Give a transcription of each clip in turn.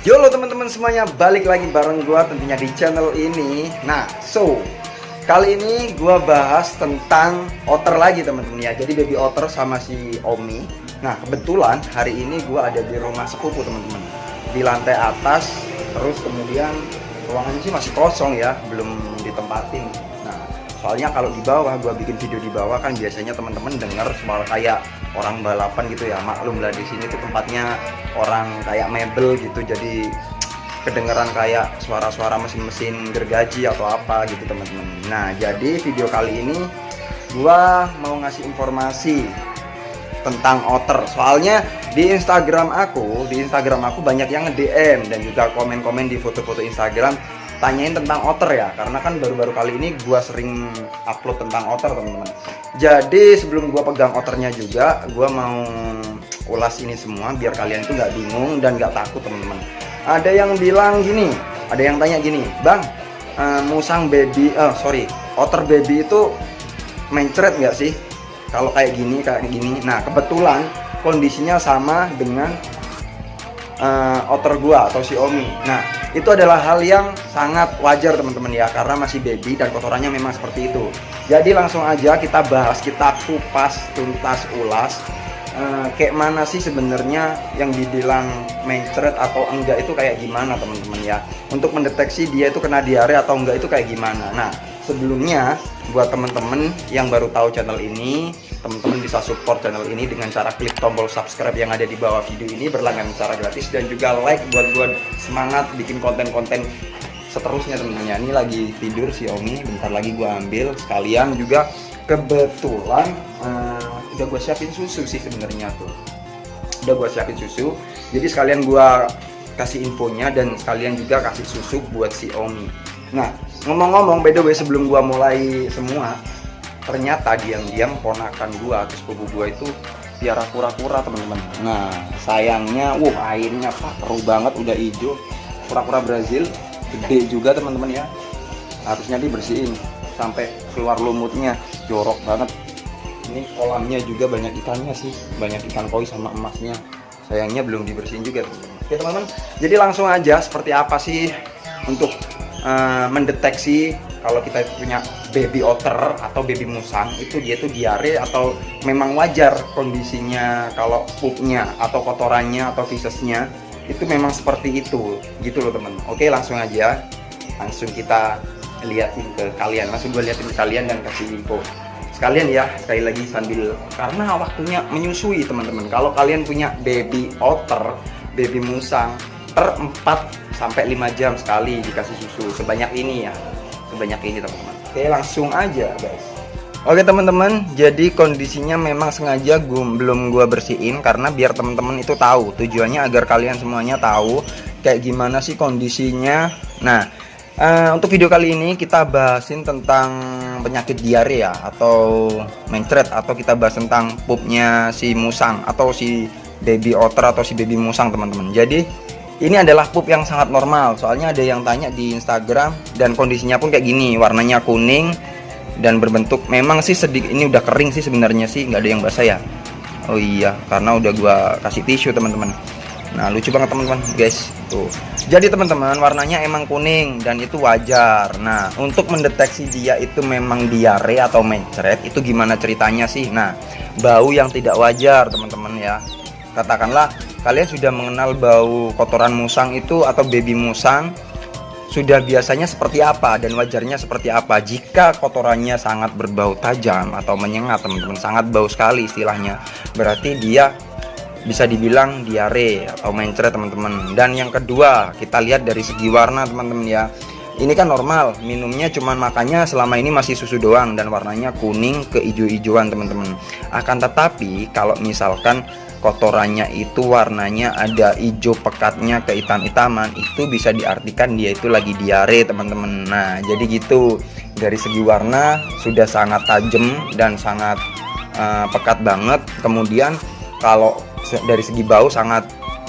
Halo teman-teman semuanya, balik lagi bareng gua tentunya di channel ini. Nah, kali ini gua bahas tentang otter lagi teman-teman ya. Jadi baby otter sama si Omi. Nah, kebetulan hari ini gua ada di rumah sepupu teman-teman. Di lantai atas, terus kemudian ruangannya sih masih kosong ya, belum ditempatin. Nah, soalnya kalau di bawah gua bikin video di bawah kan biasanya teman-teman dengar suara kayak orang balapan gitu ya. Maklum lah di sini tuh tempatnya orang kayak mebel gitu, jadi kedengeran kayak suara-suara mesin-mesin gergaji atau apa gitu teman-teman. Nah, jadi video kali ini gua mau ngasih informasi tentang otter. Soalnya di Instagram aku banyak yang nge-DM dan juga komen-komen di foto-foto Instagram tanyain tentang otter ya, karena kan baru-baru kali ini gua sering upload tentang otter teman-teman. Jadi sebelum gua pegang otternya juga, gua mau ulas ini semua biar kalian itu nggak bingung dan nggak takut teman-teman. Ada yang bilang gini, ada yang tanya gini, bang, otter baby itu mencret nggak sih kalau kayak gini? Nah, kebetulan kondisinya sama dengan otter gua atau si Omi. Nah, itu adalah hal yang sangat wajar teman-teman ya, karena masih baby dan kotorannya memang seperti itu. Jadi langsung aja kita bahas, kita kupas tuntas ulas kayak mana sih sebenarnya yang dibilang mencret atau enggak itu kayak gimana teman-teman ya. Untuk mendeteksi dia itu kena diare atau enggak itu kayak gimana. Nah, sebelumnya buat teman-teman yang baru tahu channel ini, teman-teman bisa support channel ini dengan cara klik tombol subscribe yang ada di bawah video ini berlangganan secara gratis, dan juga like buat semangat bikin konten-konten seterusnya teman-teman ya. Ini lagi tidur si Omi, bentar lagi gua ambil. Sekalian juga kebetulan udah gue siapin susu sih sebenarnya tuh. Udah gue siapin susu. Jadi sekalian gua kasih infonya dan sekalian juga kasih susu buat si Omi. Nah, ngomong-ngomong by the way, sebelum gua mulai semua, ternyata diam-diam ponakan gua atau sepupu gua itu piara kura-kura teman-teman. Nah, sayangnya airnya keruh banget, udah hijau. Kura-kura Brazil gede juga teman-teman ya. Harusnya dibersihin sampai keluar lumutnya, jorok banget. Ini kolamnya juga banyak ikannya sih, banyak ikan koi sama emasnya. Sayangnya belum dibersihin juga teman-teman. Oke teman-teman, jadi langsung aja seperti apa sih untuk mendeteksi kalau kita punya baby otter atau baby musang itu dia tuh diare atau memang wajar kondisinya, kalau pupnya atau kotorannya atau fesesnya itu memang seperti itu gitu loh teman. Oke, langsung aja, langsung kita liatin ke kalian, langsung gue liatin ke kalian dan kasih info sekalian ya. Sekali lagi sambil, karena waktunya menyusui teman-teman, kalau kalian punya baby otter, baby musang, per 4 sampai 5 jam sekali dikasih susu sebanyak ini ya, sebanyak ini teman-teman. Oke, langsung aja guys. Oke teman-teman, jadi kondisinya memang sengaja belum gua bersihin karena biar teman-teman itu tahu, tujuannya agar kalian semuanya tahu kayak gimana sih kondisinya. Nah, untuk video kali ini kita bahasin tentang penyakit diare ya, atau mencret, atau kita bahas tentang pupnya si musang atau si baby otter atau si baby musang teman-teman. Jadi ini adalah pup yang sangat normal, soalnya ada yang tanya di Instagram dan kondisinya pun kayak gini, warnanya kuning dan berbentuk, memang sih sedikit ini udah kering sih sebenarnya sih, nggak ada yang basah ya. Oh iya, karena udah gua kasih tisu teman-teman. Nah, lucu banget teman-teman guys tuh. Jadi teman-teman, warnanya emang kuning dan itu wajar. Nah, untuk mendeteksi dia itu memang diare atau mencret itu gimana ceritanya sih? Nah, bau yang tidak wajar teman-teman ya. Katakanlah kalian sudah mengenal bau kotoran musang itu atau baby musang, sudah biasanya seperti apa dan wajarnya seperti apa. Jika kotorannya sangat berbau tajam atau menyengat teman-teman, sangat bau sekali istilahnya, berarti dia bisa dibilang diare atau mencret teman-teman. Dan yang kedua, kita lihat dari segi warna teman-teman ya. Ini kan normal, minumnya cuman makannya selama ini masih susu doang dan warnanya kuning ke ijo-ijoan teman-teman. Akan tetapi kalau misalkan kotorannya itu warnanya ada hijau pekatnya ke hitam-hitaman, itu bisa diartikan dia itu lagi diare teman-teman. Nah, jadi gitu, dari segi warna sudah sangat tajam dan sangat pekat banget. Kemudian kalau dari segi bau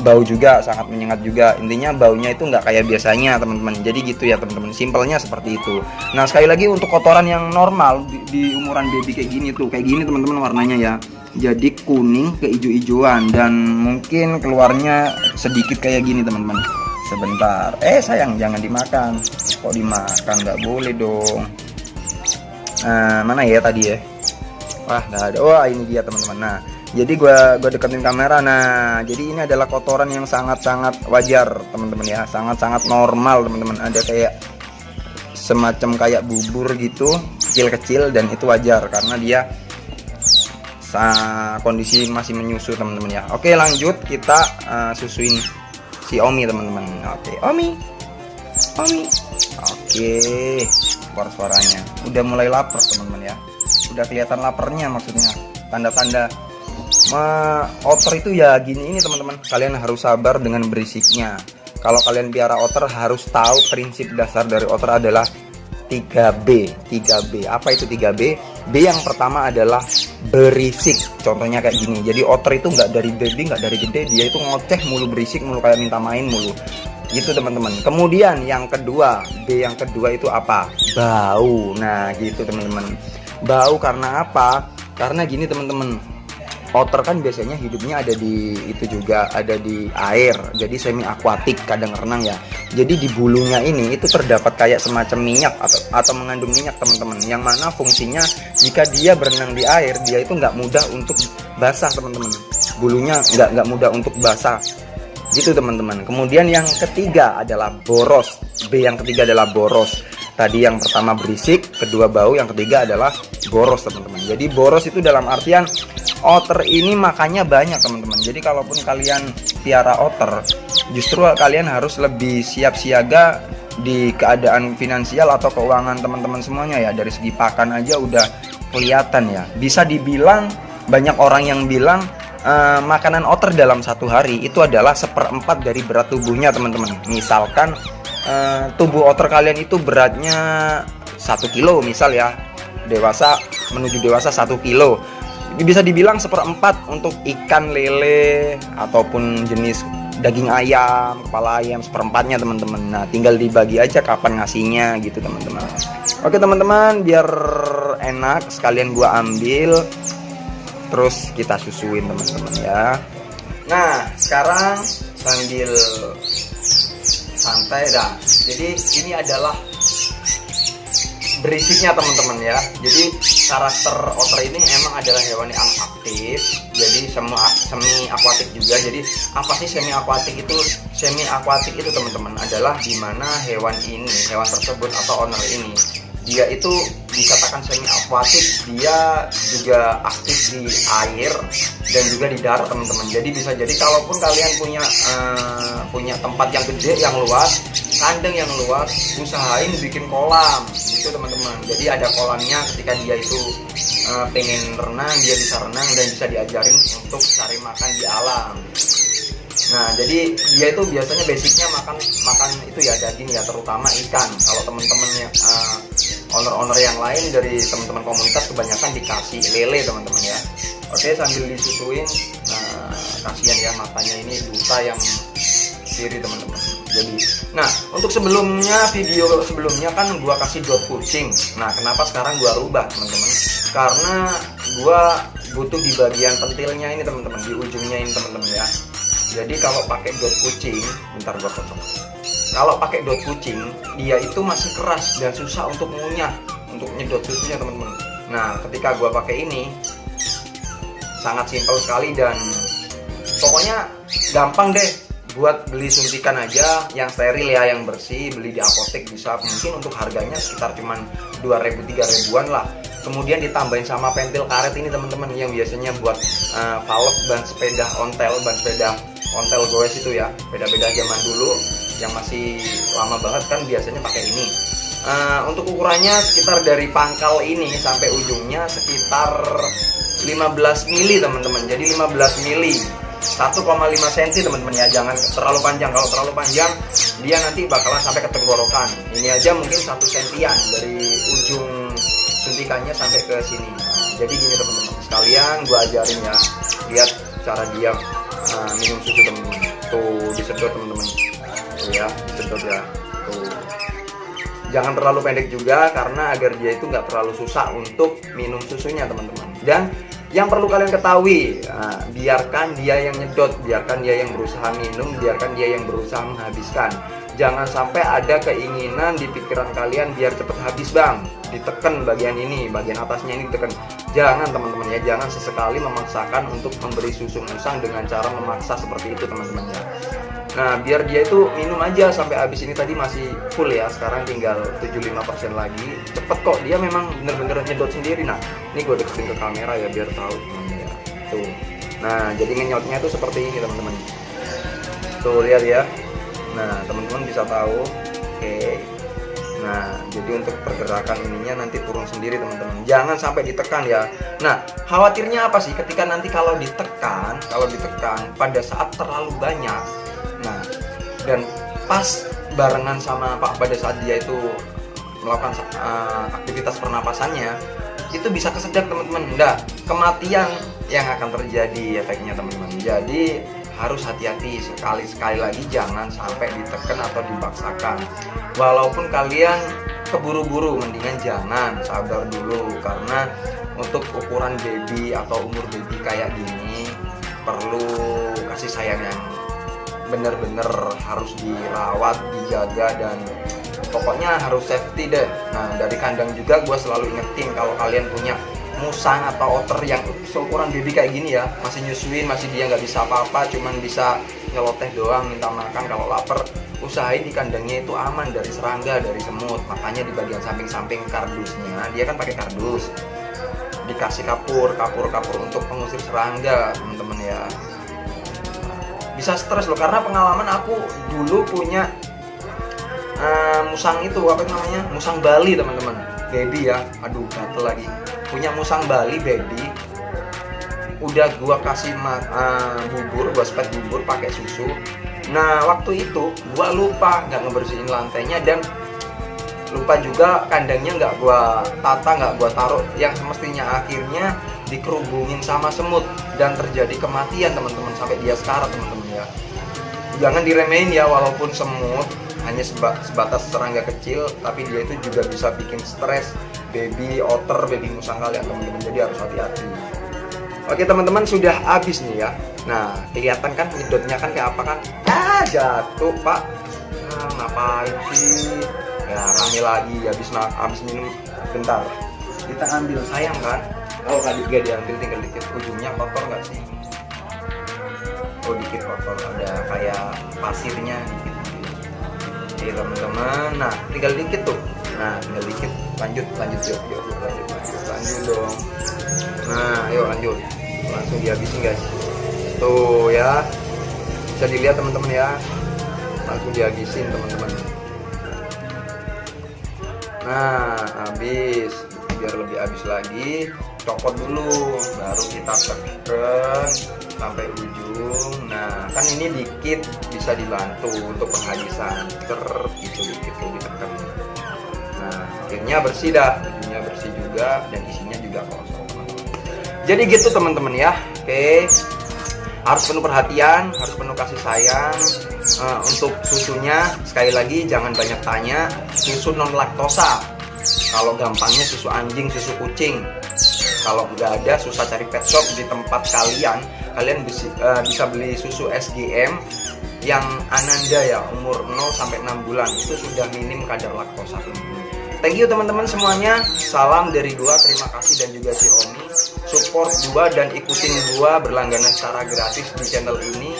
bau juga sangat menyengat juga. Intinya baunya itu nggak kayak biasanya teman-teman. Jadi gitu ya teman-teman, simpelnya seperti itu. Nah, sekali lagi untuk kotoran yang normal di umuran baby kayak gini tuh, kayak gini teman-teman warnanya ya. Jadi kuning ke ijo-ijoan dan mungkin keluarnya sedikit kayak gini teman-teman. sebentar. Sayang, jangan dimakan. Kok dimakan? Nggak boleh dong. Mana ya tadi ya? Wah, nggak ada. Wah, ini dia teman-teman. Nah, jadi gua deketin kamera. Nah, jadi ini adalah kotoran yang sangat-sangat wajar teman-teman ya, sangat-sangat normal teman-teman. Ada kayak semacam kayak bubur gitu, kecil-kecil, dan itu wajar karena dia kondisi masih menyusu teman-teman ya. Oke, lanjut kita susuin si Omi teman-teman. Oke, Omi. Oke, suaranya udah mulai lapar teman-teman ya. Udah kelihatan laparnya, maksudnya tanda-tanda otter itu ya gini ini teman-teman. Kalian harus sabar dengan berisiknya. Kalau kalian piara otter harus tahu prinsip dasar dari otter adalah 3B. Apa itu 3B? B yang pertama adalah berisik. Contohnya kayak gini. Jadi otter itu nggak dari baby, nggak dari gede, dia itu ngoceh mulu, berisik mulu, kayak minta main mulu. Gitu teman-teman. Kemudian yang kedua, B yang kedua itu apa? Bau. Nah, gitu teman-teman. Bau karena apa? Karena gini teman-teman. Otter kan biasanya hidupnya ada di itu juga, ada di air, jadi semi akuatik, kadang renang ya. Jadi di bulunya ini itu terdapat kayak semacam minyak atau mengandung minyak teman-teman, yang mana fungsinya jika dia berenang di air, dia itu nggak mudah untuk basah teman-teman. Bulunya nggak mudah untuk basah, gitu teman-teman. Kemudian yang ketiga adalah boros. B yang ketiga adalah boros. Tadi yang pertama berisik, kedua bau, yang ketiga adalah boros teman-teman. Jadi boros itu dalam artian otter ini makannya banyak teman-teman. Jadi kalaupun kalian piara otter, justru kalian harus lebih siap siaga di keadaan finansial atau keuangan teman-teman semuanya ya. Dari segi pakan aja udah kelihatan ya. Bisa dibilang banyak orang yang bilang makanan otter dalam satu hari itu adalah 1/4 dari berat tubuhnya teman-teman. Misalkan tubuh otter kalian itu beratnya 1 kilo misal ya, dewasa menuju dewasa 1 kilo, bisa dibilang 1/4 untuk ikan lele ataupun jenis daging ayam, kepala ayam, 1/4-nya teman-teman. Nah, tinggal dibagi aja kapan ngasihnya gitu teman-teman. Oke teman-teman, biar enak sekalian gua ambil terus kita susuin teman-teman ya. Nah, sekarang sambil santai dah. Jadi ini adalah berisiknya teman-teman ya. Jadi karakter otter ini emang adalah hewan yang aktif. Jadi semua semi akuatik juga. Jadi apa sih semi akuatik itu? Semi akuatik itu teman-teman adalah dimana hewan tersebut atau owner ini, dia itu dikatakan semi akuatik, dia juga aktif di air dan juga di darat teman-teman. Jadi bisa jadi kalaupun kalian punya tempat yang gede, yang luas, kandang yang luas, usahain bikin kolam gitu teman-teman. Jadi ada kolamnya, ketika dia itu pengen renang, dia bisa renang dan bisa diajarin untuk cari makan di alam. Nah, jadi dia itu biasanya basicnya makan itu ya daging ya, terutama ikan. Kalau teman-temannya owner-owner yang lain dari teman-teman komunitas kebanyakan dikasih lele teman-teman ya. Oke, sambil disusuin. Nah, kasihan ya matanya ini buta yang kiri teman-teman. Jadi, nah untuk video sebelumnya kan gua kasih dot kucing. Nah, kenapa sekarang gua rubah teman-teman? Karena gua butuh di bagian pentilnya ini teman-teman, di ujungnya ini teman-teman ya. Jadi kalau pakai dot kucing, bentar gua potong. Kalau pakai dot kucing, dia itu masih keras dan susah untuk ngunyah, untuk nyedot susunya teman-teman. Nah, ketika gua pakai ini, sangat simpel sekali dan pokoknya gampang deh. Buat beli suntikan aja yang steril ya, yang bersih, beli di apotek bisa. Mungkin untuk harganya sekitar cuman 2.000-3.000-an lah. Kemudian ditambahin sama pentil karet ini teman-teman, yang biasanya buat valve ban sepeda ontel goes itu ya, beda-beda zaman dulu yang masih lama banget kan biasanya pakai ini. Untuk ukurannya sekitar dari pangkal ini sampai ujungnya sekitar 15 mili teman-teman. Jadi 15 mili 1,5 cm teman-teman ya, jangan terlalu panjang. Kalau terlalu panjang dia nanti bakalan sampai ke tenggorokan. Ini aja mungkin 1 sentian dari ujung suntikannya sampai ke sini. Nah, jadi gini teman-teman sekalian, gua ajarin ya, lihat cara dia minum susu teman-teman. Tuh disedot teman-teman, tuh ya, disedot ya, tuh. Jangan terlalu pendek juga karena agar dia itu nggak terlalu susah untuk minum susunya teman-teman. Dan Yang perlu kalian ketahui, biarkan dia yang nyedot, biarkan dia yang berusaha minum, biarkan dia yang berusaha menghabiskan. Jangan sampai ada keinginan di pikiran kalian biar cepet habis bang, ditekan bagian ini, bagian atasnya ini ditekan. Jangan teman-teman ya, jangan sesekali memaksakan untuk memberi susu musang dengan cara memaksa seperti itu teman-teman ya. Nah biar dia itu minum aja sampai habis. Ini tadi masih full ya, sekarang tinggal 75% lagi. Cepet kok, dia memang bener-bener nyedot sendiri. Nah ini gue deketin ke kamera ya biar tahu teman-teman ya. Tuh, nah jadi ngenyotnya tuh seperti ini teman-teman. Tuh lihat ya. Nah teman-teman bisa tahu. Oke. Nah jadi untuk pergerakan ininya nanti turun sendiri teman-teman. Jangan sampai ditekan ya. Nah khawatirnya apa sih ketika nanti kalau ditekan pada saat terlalu banyak. Nah dan pas barengan sama Pak pada saat dia itu melakukan aktivitas pernapasannya, itu bisa kesedot teman-teman. Nah kematian yang akan terjadi efeknya teman-teman. Jadi harus hati-hati, sekali lagi jangan sampai ditekan atau dipaksakan. Walaupun kalian keburu-buru, mendingan jangan, sabar dulu. Karena untuk ukuran baby atau umur baby kayak gini perlu kasih sayang yang bener-bener harus dirawat, dijaga, dan pokoknya harus safety deh. Nah dari kandang juga gue selalu ingetin kalau kalian punya musang atau otter yang seukuran baby kayak gini ya, masih nyusuin, masih dia nggak bisa apa-apa, cuman bisa nyeloteh doang, minta makan kalau lapar, usahain di kandangnya itu aman dari serangga, dari semut. Makanya di bagian samping-samping kardusnya dia kan pakai kardus, dikasih kapur untuk pengusir serangga teman-teman ya. Bisa stres loh, karena pengalaman aku dulu punya musang itu apa namanya, musang Bali teman-teman, baby ya. Aduh gatel lagi, punya musang Bali baby. Udah gua kasih bubur, gua spet bubur pakai susu. Nah waktu itu gua lupa nggak ngebersihin lantainya, dan lupa juga kandangnya nggak gua tata, nggak gua taruh, yang semestinya akhirnya dikerubungin sama semut dan terjadi kematian teman-teman sampai dia sekarat teman-teman ya. Jangan diremehin ya, walaupun semut hanya sebatas serangga kecil, tapi dia itu juga bisa bikin stres baby otter, baby musang kalian teman-teman. Jadi harus hati-hati. Oke teman-teman, sudah habis nih ya. Nah kelihatan kan nyedotnya kan kayak apa kan? Jatuh pak. Ngapain sih? Ya rame lagi, habis minum. Bentar, kita ambil, sayang kan? Kalau tadi gak diambil tinggal dikit, ujungnya kotor nggak sih? Oh dikit kotor, ada kayak pasirnya dikit. Oke teman-teman, nah tinggal dikit tuh. Nah tinggal dikit, lanjut yuk, lanjut dong. Nah ayo lanjut, langsung dihabisin guys. Tuh ya, bisa dilihat teman-teman ya, langsung dihabisin teman-teman. Nah habis, biar lebih habis lagi, copot dulu, baru kita tekan sampai ujung. Nah kan ini dikit, bisa dibantu untuk penghabisan, gitu dikit tuh ditekan. Nah akhirnya bersih dah, ujungnya bersih juga, dan isinya juga kosong teman-teman. Jadi gitu teman-teman ya. Oke, harus penuh perhatian, harus penuh kasih sayang. Untuk susunya sekali lagi jangan banyak tanya, susu non laktosa. Kalau gampangnya susu anjing, susu kucing. Kalau nggak ada, susah cari pet shop di tempat kalian bisa beli susu SGM yang Ananda ya, umur 0 sampai 6 bulan. Itu sudah minim kadar laktosa. Thank you teman-teman semuanya. Salam dari gua, terima kasih, dan juga si Omi. Support gua dan ikutin gua berlangganan secara gratis di channel ini.